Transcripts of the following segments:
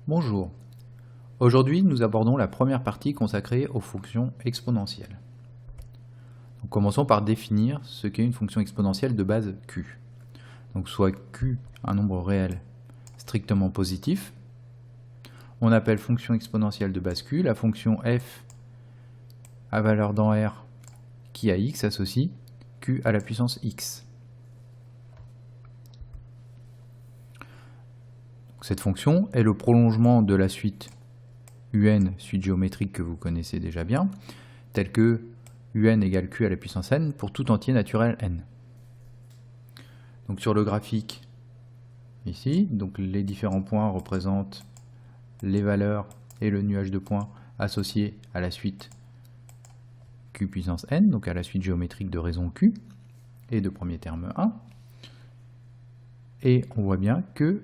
Bonjour. Aujourd'hui, nous abordons la première partie consacrée aux fonctions exponentielles. Donc, commençons par définir ce qu'est une fonction exponentielle de base q. Donc, soit q un nombre réel strictement positif, on appelle fonction exponentielle de base q la fonction f à valeur dans R qui à x associe q à la puissance x. Cette fonction est le prolongement de la suite un, suite géométrique que vous connaissez déjà bien, telle que un égale q à la puissance n pour tout entier naturel n. Donc sur le graphique, ici, donc les différents points représentent les valeurs et le nuage de points associés à la suite q puissance n, donc à la suite géométrique de raison q, et de premier terme 1. Et on voit bien que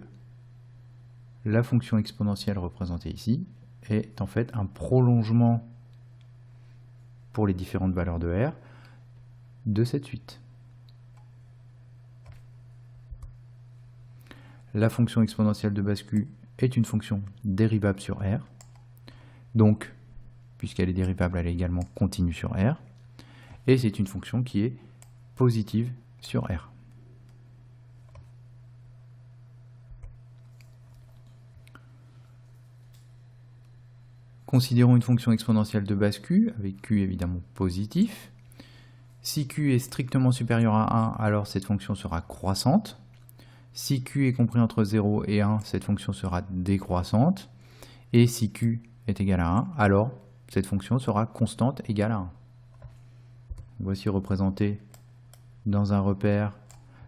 la fonction exponentielle représentée ici est en fait un prolongement pour les différentes valeurs de R de cette suite. La fonction exponentielle de base Q est une fonction dérivable sur R. Donc, puisqu'elle est dérivable, elle est également continue sur R. Et c'est une fonction qui est positive sur R. Considérons une fonction exponentielle de base q, avec q évidemment positif. Si q est strictement supérieur à 1, alors cette fonction sera croissante. Si q est compris entre 0 et 1, cette fonction sera décroissante. Et si q est égal à 1, alors cette fonction sera constante égale à 1. Voici représenté dans un repère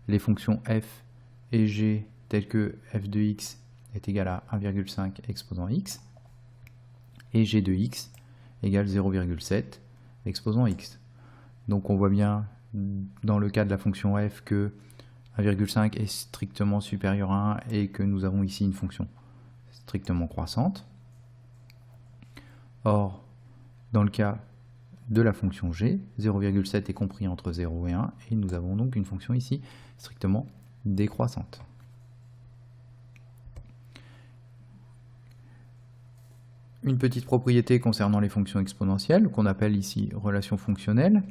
les fonctions f et g telles que f de x est égal à 1,5 exposant x. Et g de x égale 0,7 exposant x. Donc on voit bien dans le cas de la fonction f que 1,5 est strictement supérieur à 1 et que nous avons ici une fonction strictement croissante. Or, dans le cas de la fonction g, 0,7 est compris entre 0 et 1 et nous avons donc une fonction ici strictement décroissante. Une petite propriété concernant les fonctions exponentielles, qu'on appelle ici relation fonctionnelle.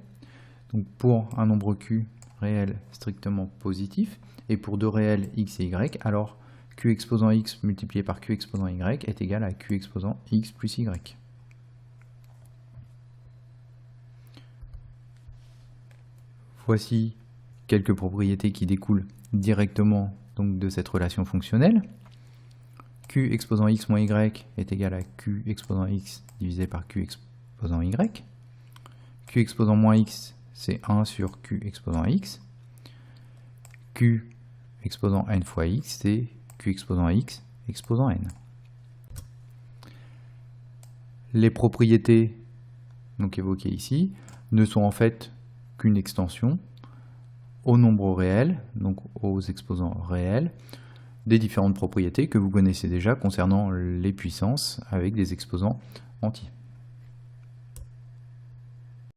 Donc pour un nombre q réel strictement positif, et pour deux réels x et y, alors q exposant x multiplié par q exposant y est égal à q exposant x plus y. Voici quelques propriétés qui découlent directement donc, de cette relation fonctionnelle. Q exposant x moins y est égal à q exposant x divisé par q exposant y. Q exposant moins x, c'est 1 sur q exposant x. Q exposant n fois x, c'est q exposant x exposant n. Les propriétés donc évoquées ici ne sont en fait qu'une extension aux nombres réels, donc aux exposants réels, des différentes propriétés que vous connaissez déjà concernant les puissances avec des exposants entiers.